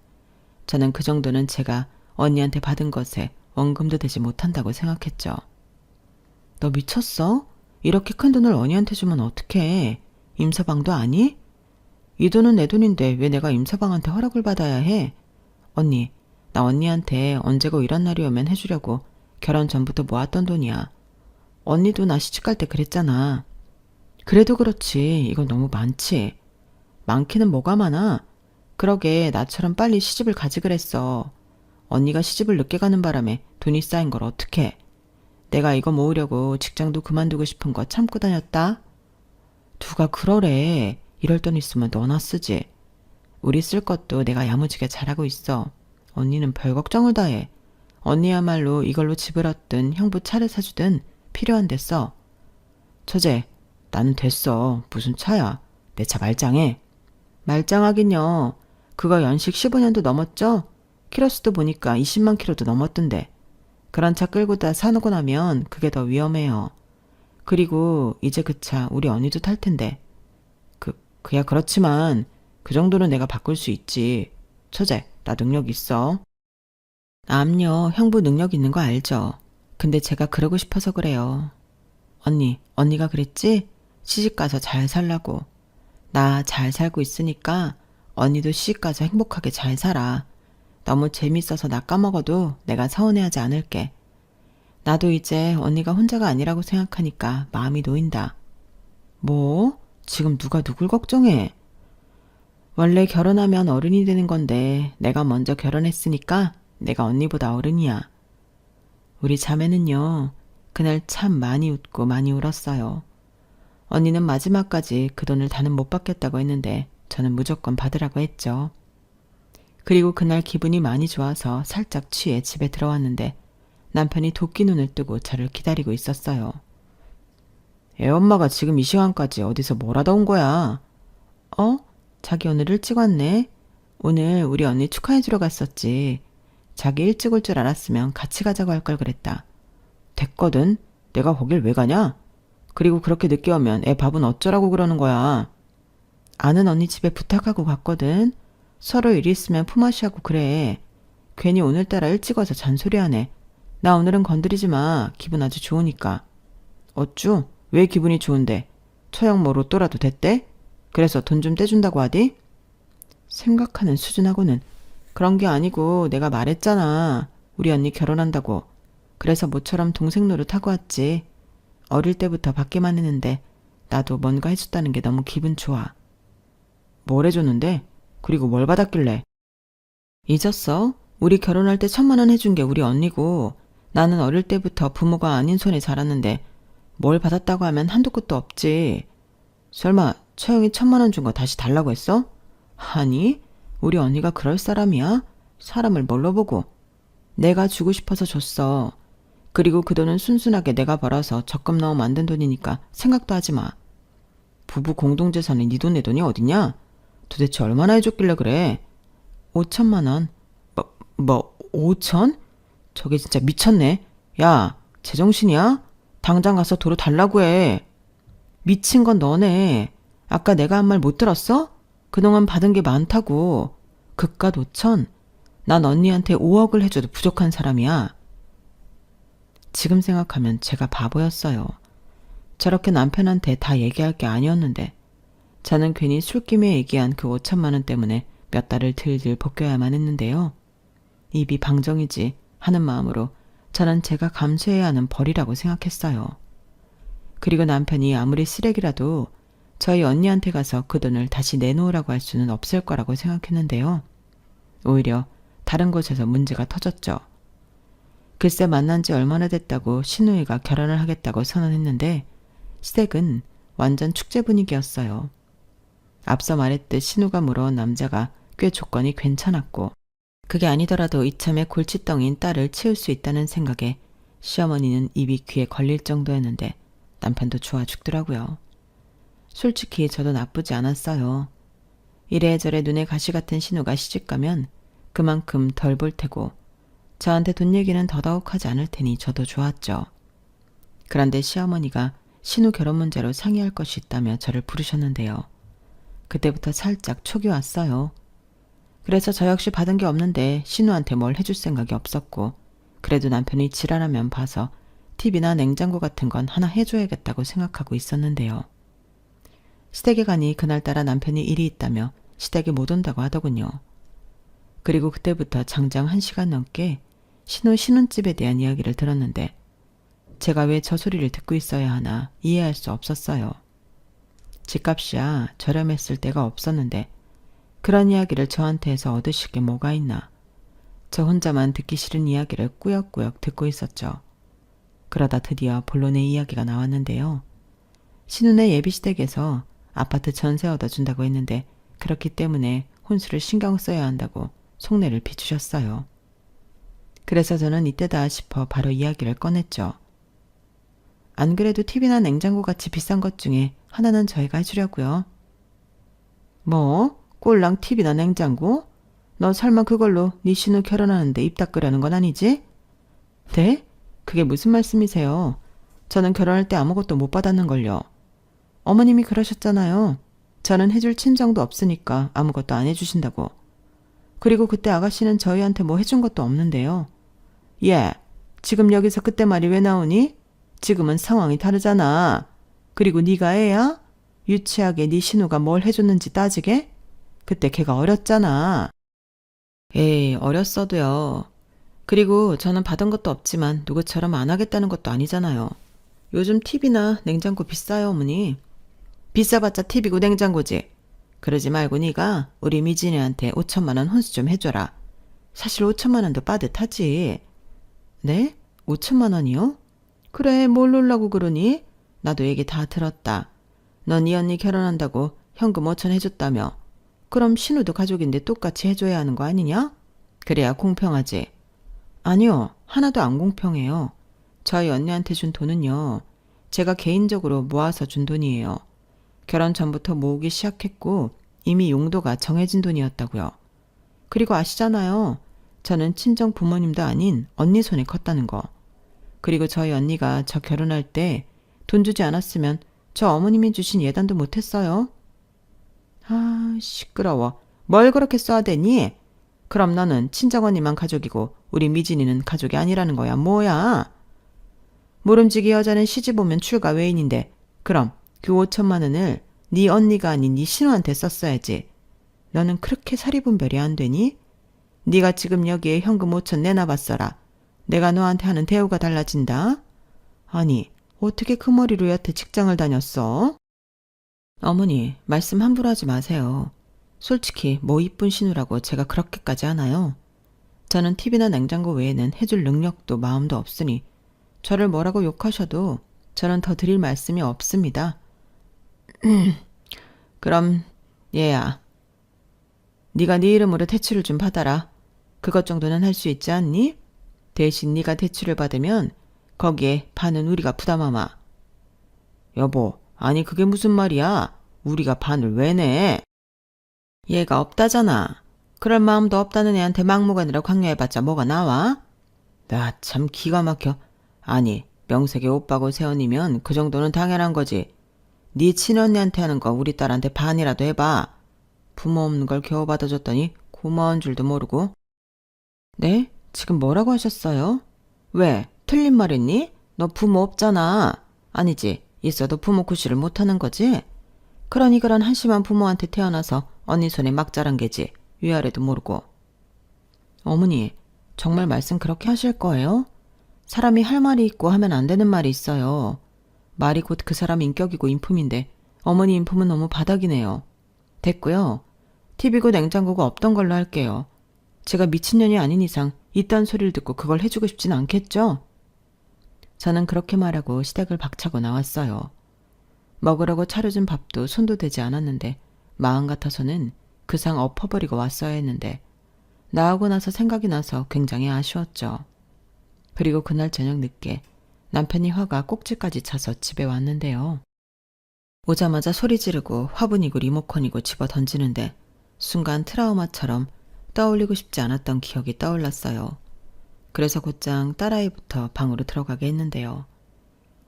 저는 그 정도는 제가 언니한테 받은 것에 원금도 되지 못한다고 생각했죠. 너 미쳤어? 이렇게 큰 돈을 언니한테 주면 어떡해? 임서방도 아니? 이 돈은 내 돈인데 왜 내가 임서방한테 허락을 받아야 해? 언니, 나 언니한테 언제고 이런 날이 오면 해주려고 결혼 전부터 모았던 돈이야. 언니도 나 시집갈 때 그랬잖아. 그래도 그렇지. 이건 너무 많지. 많기는 뭐가 많아. 그러게 나처럼 빨리 시집을 가지 그랬어. 언니가 시집을 늦게 가는 바람에 돈이 쌓인 걸 어떡해. 내가 이거 모으려고 직장도 그만두고 싶은 거 참고 다녔다. 누가 그러래. 이럴 돈 있으면 너나 쓰지. 우리 쓸 것도 내가 야무지게 잘하고 있어. 언니는 별 걱정을 다 해. 언니야말로 이걸로 집을 얻든 형부 차를 사주든 필요한 데 써. 처제, 나는 됐어. 무슨 차야. 내 차 말짱해. 말짱하긴요. 그거 연식 15년도 넘었죠? 키로수도 보니까 20만 키로도 넘었던데. 그런 차 끌고 다 사놓고 나면 그게 더 위험해요. 그리고 이제 그 차 우리 언니도 탈 텐데. 그야 그렇지만 그 정도는 내가 바꿀 수 있지. 처제, 나 능력 있어. 암요, 형부 능력 있는 거 알죠? 근데 제가 그러고 싶어서 그래요. 언니가 그랬지? 시집가서 잘 살라고. 나 잘 살고 있으니까 언니도 시집가서 행복하게 잘 살아. 너무 재밌어서 나 까먹어도 내가 서운해하지 않을게. 나도 이제 언니가 혼자가 아니라고 생각하니까 마음이 놓인다. 뭐? 지금 누가 누굴 걱정해? 원래 결혼하면 어른이 되는 건데 내가 먼저 결혼했으니까 내가 언니보다 어른이야. 우리 자매는요. 그날 참 많이 웃고 많이 울었어요. 언니는 마지막까지 그 돈을 다는 못 받겠다고 했는데 저는 무조건 받으라고 했죠. 그리고 그날 기분이 많이 좋아서 살짝 취해 집에 들어왔는데 남편이 도끼 눈을 뜨고 저를 기다리고 있었어요. 애엄마가 지금 이 시간까지 어디서 뭘 하다 온 거야? 자기 오늘 일찍 왔네. 오늘 우리 언니 축하해주러 갔었지. 자기 일찍 올 줄 알았으면 같이 가자고 할 걸 그랬다. 됐거든. 내가 거길 왜 가냐? 그리고 그렇게 늦게 오면 애 밥은 어쩌라고 그러는 거야. 아는 언니 집에 부탁하고 갔거든. 서로 일 있으면 품앗이하고 그래. 괜히 오늘따라 일찍 와서 잔소리하네. 나 오늘은 건드리지 마. 기분 아주 좋으니까. 어쭈? 왜 기분이 좋은데? 처형 뭐 로또라도 됐대? 그래서 돈 좀 떼준다고 하디? 생각하는 수준하고는 그런 게 아니고 내가 말했잖아. 우리 언니 결혼한다고. 그래서 모처럼 동생 노릇하고 왔지. 어릴 때부터 받기만 했는데 나도 뭔가 해줬다는 게 너무 기분 좋아. 뭘 해줬는데? 그리고 뭘 받았길래? 잊었어? 우리 결혼할 때 1,000만 원 해준 게 우리 언니고 나는 어릴 때부터 부모가 아닌 손에 자랐는데 뭘 받았다고 하면 한도 끝도 없지. 설마 처형이 1,000만 원 준 거 다시 달라고 했어? 아니, 우리 언니가 그럴 사람이야? 사람을 뭘로 보고. 내가 주고 싶어서 줬어. 그리고 그 돈은 순순하게 내가 벌어서 적금 넣어 만든 돈이니까 생각도 하지 마. 부부 공동재산에 네 돈 내 돈이 어딨냐? 도대체 얼마나 해줬길래 그래? 5천만 원. 5천? 저게 진짜 미쳤네. 야, 제정신이야? 당장 가서 도로 달라고 해. 미친 건 너네. 아까 내가 한 말 못 들었어? 그동안 받은 게 많다고. 그깟 5천? 난 언니한테 5억을 해줘도 부족한 사람이야. 지금 생각하면 제가 바보였어요. 저렇게 남편한테 다 얘기할 게 아니었는데 저는 괜히 술김에 얘기한 그 5천만 원 때문에 몇 달을 들들 벗겨야만 했는데요. 입이 방정이지 하는 마음으로 저는 제가 감수해야 하는 벌이라고 생각했어요. 그리고 남편이 아무리 쓰레기라도 저희 언니한테 가서 그 돈을 다시 내놓으라고 할 수는 없을 거라고 생각했는데요. 오히려 다른 곳에서 문제가 터졌죠. 글쎄 만난 지 얼마나 됐다고 신우이가 결혼을 하겠다고 선언했는데 시댁은 완전 축제 분위기였어요. 앞서 말했듯 신우가 물어온 남자가 꽤 조건이 괜찮았고 그게 아니더라도 이참에 골칫덩이인 딸을 치울 수 있다는 생각에 시어머니는 입이 귀에 걸릴 정도였는데 남편도 좋아 죽더라고요. 솔직히 저도 나쁘지 않았어요. 이래저래 눈에 가시 같은 신우가 시집가면 그만큼 덜 볼 테고 저한테 돈 얘기는 더더욱 하지 않을 테니 저도 좋았죠. 그런데 시어머니가 신우 결혼 문제로 상의할 것이 있다며 저를 부르셨는데요. 그때부터 살짝 촉이 왔어요. 그래서 저 역시 받은 게 없는데 신우한테 뭘 해줄 생각이 없었고 그래도 남편이 지랄하면 봐서 TV나 냉장고 같은 건 하나 해줘야겠다고 생각하고 있었는데요. 시댁에 가니 그날따라 남편이 일이 있다며 시댁에 못 온다고 하더군요. 그리고 그때부터 장장 1시간 넘게 신우 신혼집에 대한 이야기를 들었는데 제가 왜 저 소리를 듣고 있어야 하나 이해할 수 없었어요. 집값이야 저렴했을 때가 없었는데 그런 이야기를 저한테 해서 얻으실 게 뭐가 있나. 저 혼자만 듣기 싫은 이야기를 꾸역꾸역 듣고 있었죠. 그러다 드디어 본론의 이야기가 나왔는데요. 신혼의 예비시댁에서 아파트 전세 얻어준다고 했는데 그렇기 때문에 혼수를 신경 써야 한다고 속내를 비추셨어요. 그래서 저는 이때다 싶어 바로 이야기를 꺼냈죠. 안 그래도 TV나 냉장고 같이 비싼 것 중에 하나는 저희가 해주려고요. 뭐? 꼴랑 TV나 냉장고? 너 설마 그걸로 네 신우 결혼하는데 입 닦으려는 건 아니지? 네? 그게 무슨 말씀이세요? 저는 결혼할 때 아무것도 못 받았는걸요. 어머님이 그러셨잖아요. 저는 해줄 친정도 없으니까 아무것도 안 해주신다고. 그리고 그때 아가씨는 저희한테 뭐 해준 것도 없는데요. 예, 지금 여기서 그때 말이 왜 나오니? 지금은 상황이 다르잖아. 그리고 네가 애야? 유치하게 네 신우가 뭘 해줬는지 따지게? 그때 걔가 어렸잖아. 에이, 어렸어도요. 그리고 저는 받은 것도 없지만 누구처럼 안 하겠다는 것도 아니잖아요. 요즘 TV나 냉장고 비싸요, 어머니. 비싸봤자 TV고 냉장고지. 그러지 말고 네가 우리 미진이한테 5천만 원 혼수 좀 해줘라. 사실 5천만 원도 빠듯하지. 네? 5천만 원이요? 그래, 뭘 놀라고 그러니? 나도 얘기 다 들었다. 넌 네 언니 결혼한다고 현금 5천 해줬다며. 그럼 신우도 가족인데 똑같이 해줘야 하는 거 아니냐? 그래야 공평하지. 아니요, 하나도 안 공평해요. 저희 언니한테 준 돈은요. 제가 개인적으로 모아서 준 돈이에요. 결혼 전부터 모으기 시작했고 이미 용도가 정해진 돈이었다고요. 그리고 아시잖아요. 저는 친정 부모님도 아닌 언니 손에 컸다는 거. 그리고 저희 언니가 저 결혼할 때 돈 주지 않았으면 저 어머님이 주신 예단도 못했어요. 아, 시끄러워. 뭘 그렇게 쏘아대니? 그럼 너는 친정언니만 가족이고 우리 미진이는 가족이 아니라는 거야. 뭐야? 모름지기 여자는 시집 오면 출가 외인인데 그럼 그 5천만 원을 네 언니가 아닌 네 신우한테 썼어야지. 너는 그렇게 사리분별이 안 되니? 네가 지금 여기에 현금 5천 내놔봤어라. 내가 너한테 하는 대우가 달라진다. 아니, 어떻게 그 머리로 여태 직장을 다녔어? 어머니, 말씀 함부로 하지 마세요. 솔직히 뭐 이쁜 신우라고 제가 그렇게까지 하나요? 저는 TV나 냉장고 외에는 해줄 능력도 마음도 없으니 저를 뭐라고 욕하셔도 저는 더 드릴 말씀이 없습니다. 그럼 얘야, 네가 네 이름으로 대출을 좀 받아라. 그것 정도는 할 수 있지 않니? 대신 네가 대출을 받으면 거기에 반은 우리가 부담하마. 여보, 아니 그게 무슨 말이야? 우리가 반을 왜 내? 얘가 없다잖아. 그럴 마음도 없다는 애한테 막무가내로 강요해봤자 뭐가 나와? 나 참 기가 막혀. 아니, 명색이 오빠고 세연이면 그 정도는 당연한 거지. 네 친언니한테 하는 거 우리 딸한테 반이라도 해봐. 부모 없는 걸 겨우 받아줬더니 고마운 줄도 모르고. 네? 지금 뭐라고 하셨어요? 왜? 틀린 말 했니? 너 부모 없잖아. 아니지. 있어도 부모 구실을 못하는 거지? 그러니 그런 한심한 부모한테 태어나서 언니 손에 막 자란 게지. 위아래도 모르고. 어머니, 정말 말씀 그렇게 하실 거예요? 사람이 할 말이 있고 하면 안 되는 말이 있어요. 말이 곧 그 사람 인격이고 인품인데 어머니 인품은 너무 바닥이네요. 됐고요. TV고 냉장고가 없던 걸로 할게요. 제가 미친년이 아닌 이상 이딴 소리를 듣고 그걸 해주고 싶진 않겠죠? 저는 그렇게 말하고 시댁을 박차고 나왔어요. 먹으려고 차려준 밥도 손도 대지 않았는데 마음 같아서는 그 상 엎어버리고 왔어야 했는데 나오고 나서 생각이 나서 굉장히 아쉬웠죠. 그리고 그날 저녁 늦게 남편이 화가 꼭지까지 차서 집에 왔는데요. 오자마자 소리 지르고 화분이고 리모컨이고 집어 던지는데 순간 트라우마처럼 떠올리고 싶지 않았던 기억이 떠올랐어요. 그래서 곧장 딸아이부터 방으로 들어가게 했는데요.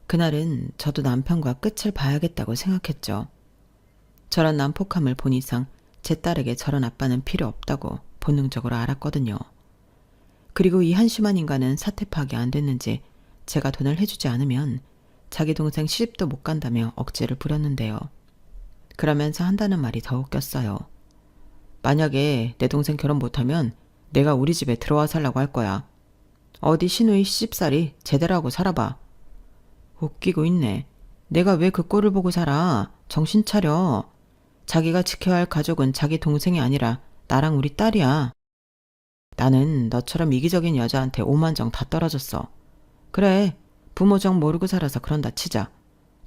그날은 저도 남편과 끝을 봐야겠다고 생각했죠. 저런 난폭함을 본 이상 제 딸에게 저런 아빠는 필요 없다고 본능적으로 알았거든요. 그리고 이 한심한 인간은 사태 파악이 안 됐는지 제가 돈을 해주지 않으면 자기 동생 시집도 못 간다며 억지를 부렸는데요. 그러면서 한다는 말이 더 웃겼어요. 만약에 내 동생 결혼 못하면 내가 우리 집에 들어와 살라고 할 거야. 어디 시누이 시집살이 제대로 하고 살아봐. 웃기고 있네. 내가 왜 그 꼴을 보고 살아. 정신 차려. 자기가 지켜야 할 가족은 자기 동생이 아니라 나랑 우리 딸이야. 나는 너처럼 이기적인 여자한테 오만정 다 떨어졌어. 그래, 부모 정 모르고 살아서 그런다 치자.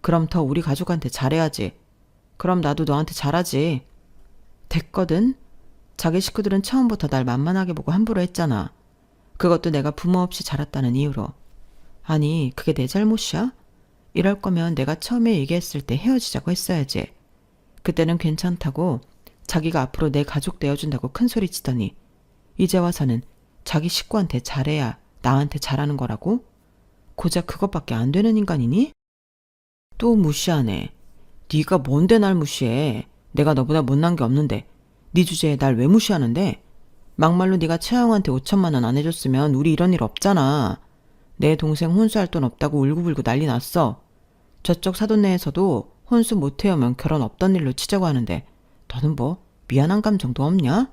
그럼 더 우리 가족한테 잘해야지. 그럼 나도 너한테 잘하지. 됐거든? 자기 식구들은 처음부터 날 만만하게 보고 함부로 했잖아. 그것도 내가 부모 없이 자랐다는 이유로. 아니, 그게 내 잘못이야? 이럴 거면 내가 처음에 얘기했을 때 헤어지자고 했어야지. 그때는 괜찮다고 자기가 앞으로 내 가족 되어준다고 큰소리 치더니 이제 와서는 자기 식구한테 잘해야 나한테 잘하는 거라고? 고작 그것밖에 안 되는 인간이니? 또 무시하네. 네가 뭔데 날 무시해. 내가 너보다 못난 게 없는데 네 주제에 날 왜 무시하는데? 막말로 네가 채영한테 5천만 원 안 해줬으면 우리 이런 일 없잖아. 내 동생 혼수할 돈 없다고 울고불고 난리 났어. 저쪽 사돈네에서도 혼수 못 해오면 결혼 없던 일로 치자고 하는데 너는 뭐 미안한 감정도 없냐?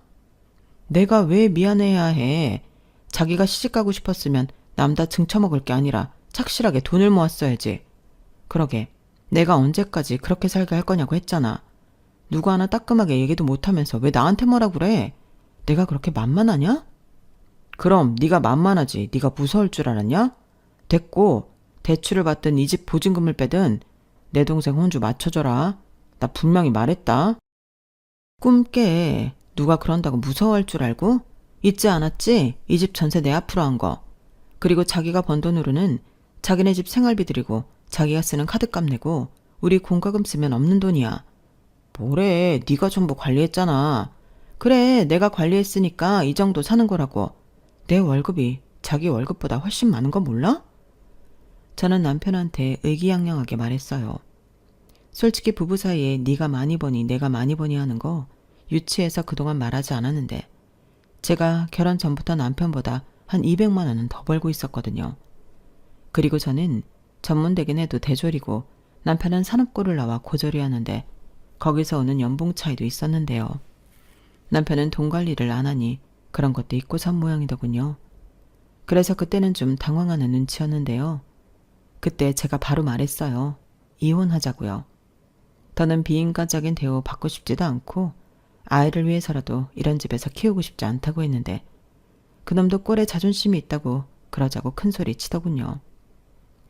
내가 왜 미안해야 해. 자기가 시집가고 싶었으면 남다 증쳐먹을 게 아니라 착실하게 돈을 모았어야지. 그러게 내가 언제까지 그렇게 살게 할 거냐고 했잖아. 누구 하나 따끔하게 얘기도 못하면서 왜 나한테 뭐라 그래? 내가 그렇게 만만하냐? 그럼 네가 만만하지. 네가 무서울 줄 알았냐? 됐고 대출을 받든 이 집 보증금을 빼든 내 동생 혼주 맞춰줘라. 나 분명히 말했다. 꿈 깨. 누가 그런다고 무서워할 줄 알고? 잊지 않았지? 이 집 전세 내 앞으로 한 거. 그리고 자기가 번 돈으로는 자기네 집 생활비 드리고 자기가 쓰는 카드값 내고 우리 공과금 쓰면 없는 돈이야. 뭐래. 네가 전부 관리했잖아. 그래. 내가 관리했으니까 이 정도 사는 거라고. 내 월급이 자기 월급보다 훨씬 많은 거 몰라? 저는 남편한테 의기양양하게 말했어요. 솔직히 부부 사이에 네가 많이 버니 내가 많이 버니 하는 거 유치해서 그동안 말하지 않았는데 제가 결혼 전부터 남편보다 한 200만 원은 더 벌고 있었거든요. 그리고 저는 전문되긴 해도 대졸이고 남편은 산업고를 나와 고졸이 하는데 거기서 오는 연봉 차이도 있었는데요. 남편은 돈 관리를 안 하니 그런 것도 잊고 산 모양이더군요. 그래서 그때는 좀 당황하는 눈치였는데요. 그때 제가 바로 말했어요. 이혼하자고요. 더는 비인간적인 대우 받고 싶지도 않고 아이를 위해서라도 이런 집에서 키우고 싶지 않다고 했는데 그놈도 꼴에 자존심이 있다고 그러자고 큰소리 치더군요.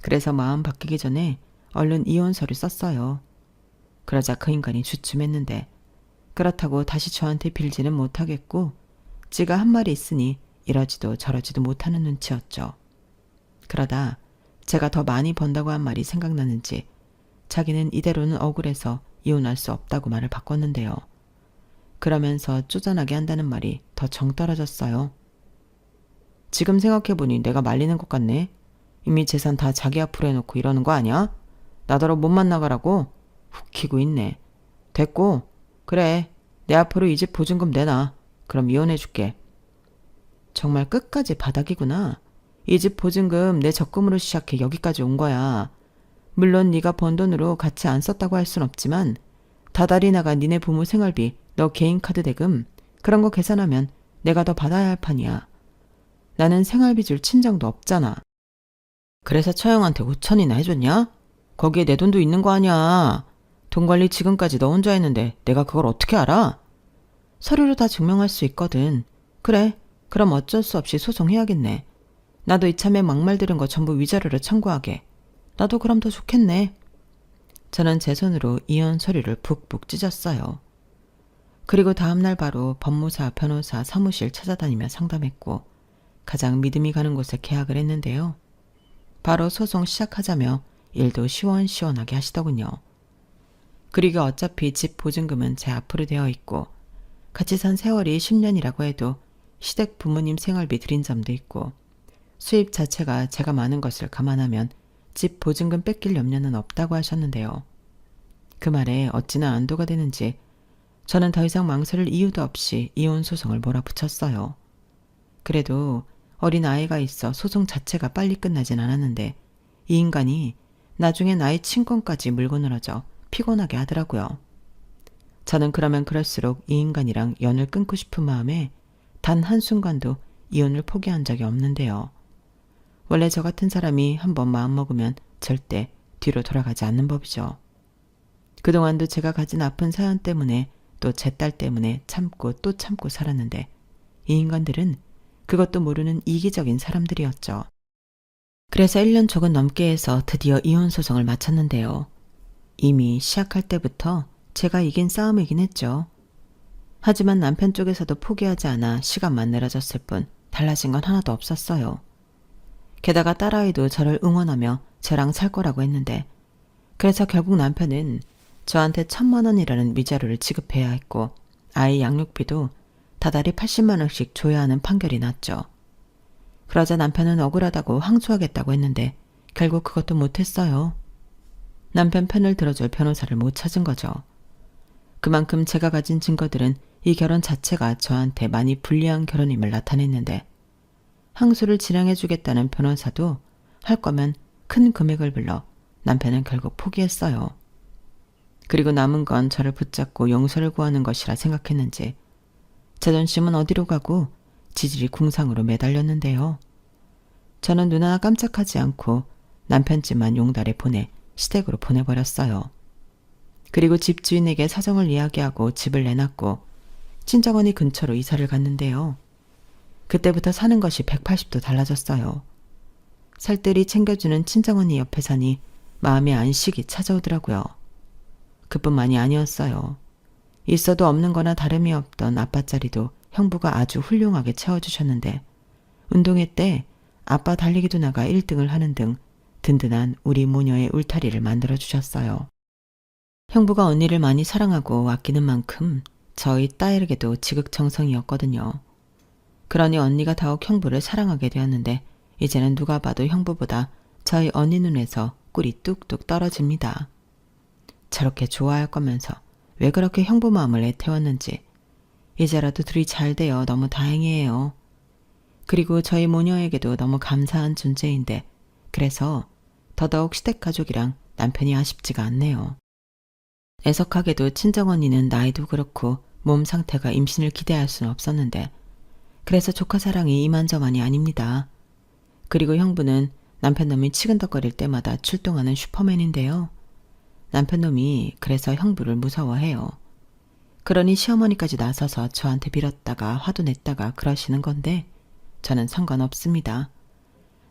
그래서 마음 바뀌기 전에 얼른 이혼서를 썼어요. 그러자 그 인간이 주춤했는데 그렇다고 다시 저한테 빌지는 못하겠고 지가 한 말이 있으니 이러지도 저러지도 못하는 눈치였죠. 그러다 제가 더 많이 번다고 한 말이 생각나는지 자기는 이대로는 억울해서 이혼할 수 없다고 말을 바꿨는데요. 그러면서 쪼잔하게 한다는 말이 더 정 떨어졌어요. 지금 생각해보니 내가 말리는 것 같네. 이미 재산 다 자기 앞으로 해놓고 이러는 거 아니야? 나더러 못 만나가라고? 웃기고 있네. 됐고, 그래, 내 앞으로 이 집 보증금 내놔. 그럼 이혼해줄게. 정말 끝까지 바닥이구나. 이 집 보증금 내 적금으로 시작해 여기까지 온 거야. 물론 네가 번 돈으로 같이 안 썼다고 할 순 없지만 다달이 나간 니네 부모 생활비, 너 개인 카드 대금 그런 거 계산하면 내가 더 받아야 할 판이야. 나는 생활비 줄 친정도 없잖아. 그래서 처형한테 5천이나 해줬냐? 거기에 내 돈도 있는 거 아니야. 돈 관리 지금까지 너 혼자 했는데 내가 그걸 어떻게 알아? 서류로 다 증명할 수 있거든. 그래, 그럼 어쩔 수 없이 소송해야겠네. 나도 이참에 막말 들은 거 전부 위자료로 청구하게. 나도 그럼 더 좋겠네. 저는 제 손으로 이혼 서류를 푹푹 찢었어요. 그리고 다음날 바로 법무사, 변호사 사무실 찾아다니며 상담했고 가장 믿음이 가는 곳에 계약을 했는데요. 바로 소송 시작하자며 일도 시원시원하게 하시더군요. 그리고 어차피 집 보증금은 제 앞으로 되어 있고 같이 산 세월이 10년이라고 해도 시댁 부모님 생활비 드린 점도 있고 수입 자체가 제가 많은 것을 감안하면 집 보증금 뺏길 염려는 없다고 하셨는데요. 그 말에 어찌나 안도가 되는지 저는 더 이상 망설일 이유도 없이 이혼 소송을 몰아붙였어요. 그래도 어린 아이가 있어 소송 자체가 빨리 끝나진 않았는데 이 인간이 나중에 나의 친권까지 물고 늘어져 피곤하게 하더라고요. 저는 그러면 그럴수록 이 인간이랑 연을 끊고 싶은 마음에 단 한순간도 이혼을 포기한 적이 없는데요. 원래 저 같은 사람이 한번 마음먹으면 절대 뒤로 돌아가지 않는 법이죠. 그동안도 제가 가진 아픈 사연 때문에 또 제 딸 때문에 참고 또 참고 살았는데 이 인간들은 그것도 모르는 이기적인 사람들이었죠. 그래서 1년 조금 넘게 해서 드디어 이혼 소송을 마쳤는데요. 이미 시작할 때부터 제가 이긴 싸움이긴 했죠. 하지만 남편 쪽에서도 포기하지 않아 시간만 늘어졌을 뿐 달라진 건 하나도 없었어요. 게다가 딸아이도 저를 응원하며 저랑 살 거라고 했는데 그래서 결국 남편은 저한테 1,000만 원이라는 위자료를 지급해야 했고 아이 양육비도 다달이 80만 원씩 줘야 하는 판결이 났죠. 그러자 남편은 억울하다고 항소하겠다고 했는데 결국 그것도 못했어요. 남편 편을 들어줄 변호사를 못 찾은 거죠. 그만큼 제가 가진 증거들은 이 결혼 자체가 저한테 많이 불리한 결혼임을 나타냈는데 항소를 진행해주겠다는 변호사도 할 거면 큰 금액을 불러 남편은 결국 포기했어요. 그리고 남은 건 저를 붙잡고 용서를 구하는 것이라 생각했는지 자존심은 어디로 가고 지질이 궁상으로 매달렸는데요. 저는 눈 하나 깜짝하지 않고 남편 집만 용달에 보내 시댁으로 보내버렸어요. 그리고 집주인에게 사정을 이야기하고 집을 내놨고 친정언니 근처로 이사를 갔는데요. 그때부터 사는 것이 180도 달라졌어요. 살뜰히 챙겨주는 친정언니 옆에 사니 마음의 안식이 찾아오더라고요. 그뿐만이 아니었어요. 있어도 없는 거나 다름이 없던 아빠 자리도 형부가 아주 훌륭하게 채워주셨는데 운동회 때 아빠 달리기도 나가 1등을 하는 등 든든한 우리 모녀의 울타리를 만들어주셨어요. 형부가 언니를 많이 사랑하고 아끼는 만큼 저희 딸에게도 지극정성이었거든요. 그러니 언니가 더욱 형부를 사랑하게 되었는데 이제는 누가 봐도 형부보다 저희 언니 눈에서 꿀이 뚝뚝 떨어집니다. 저렇게 좋아할 거면서 왜 그렇게 형부 마음을 애태웠는지 이제라도 둘이 잘 되어 너무 다행이에요. 그리고 저희 모녀에게도 너무 감사한 존재인데 그래서 더더욱 시댁 가족이랑 남편이 아쉽지가 않네요. 애석하게도 친정언니는 나이도 그렇고 몸 상태가 임신을 기대할 수는 없었는데 그래서 조카 사랑이 이만저만이 아닙니다. 그리고 형부는 남편놈이 치근덕거릴 때마다 출동하는 슈퍼맨인데요. 남편놈이 그래서 형부를 무서워해요. 그러니 시어머니까지 나서서 저한테 빌었다가 화도 냈다가 그러시는 건데 저는 상관없습니다.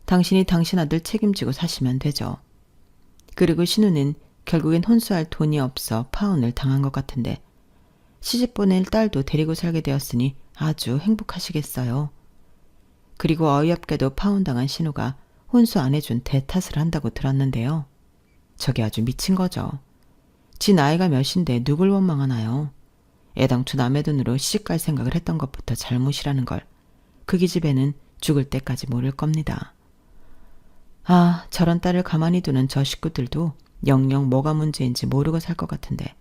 당신이 당신 아들 책임지고 사시면 되죠. 그리고 신우는 결국엔 혼수할 돈이 없어 파혼을 당한 것 같은데 시집 보낼 딸도 데리고 살게 되었으니 아주 행복하시겠어요. 그리고 어이없게도 파혼당한 신우가 혼수 안 해준 대탓을 한다고 들었는데요. 저게 아주 미친 거죠. 지 나이가 몇인데 누굴 원망하나요? 애당초 남의 돈으로 시집갈 생각을 했던 것부터 잘못이라는 걸 그 기집애는 죽을 때까지 모를 겁니다. 아, 저런 딸을 가만히 두는 저 식구들도 영영 뭐가 문제인지 모르고 살 것 같은데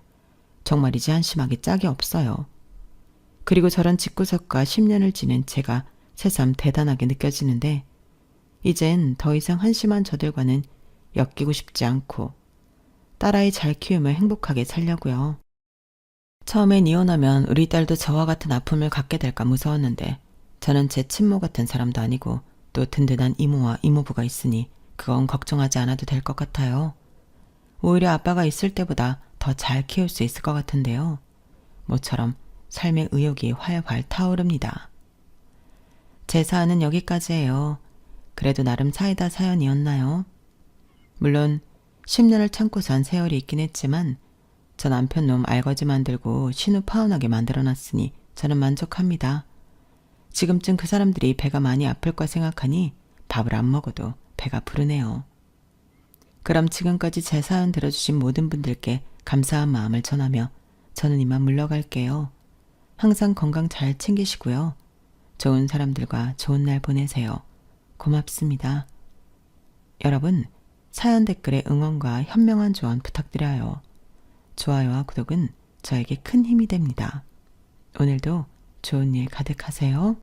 정말이지 한심하기 짝이 없어요. 그리고 저런 집구석과 10년을 지낸 제가 새삼 대단하게 느껴지는데 이젠 더 이상 한심한 저들과는 엮이고 싶지 않고 딸아이 잘 키우며 행복하게 살려고요. 처음엔 이혼하면 우리 딸도 저와 같은 아픔을 갖게 될까 무서웠는데 저는 제 친모 같은 사람도 아니고 또 든든한 이모와 이모부가 있으니 그건 걱정하지 않아도 될 것 같아요. 오히려 아빠가 있을 때보다 더 잘 키울 수 있을 것 같은데요. 모처럼 삶의 의욕이 활활 타오릅니다. 제 사연은 여기까지예요. 그래도 나름 사이다 사연이었나요? 물론 10년을 참고 산 세월이 있긴 했지만 저 남편 놈 알거지 만들고 신우 파혼하게 만들어놨으니 저는 만족합니다. 지금쯤 그 사람들이 배가 많이 아플 거 생각하니 밥을 안 먹어도 배가 부르네요. 그럼 지금까지 제 사연 들어주신 모든 분들께 감사한 마음을 전하며 저는 이만 물러갈게요. 항상 건강 잘 챙기시고요. 좋은 사람들과 좋은 날 보내세요. 고맙습니다. 여러분, 사연 댓글에 응원과 현명한 조언 부탁드려요. 좋아요와 구독은 저에게 큰 힘이 됩니다. 오늘도 좋은 일 가득하세요.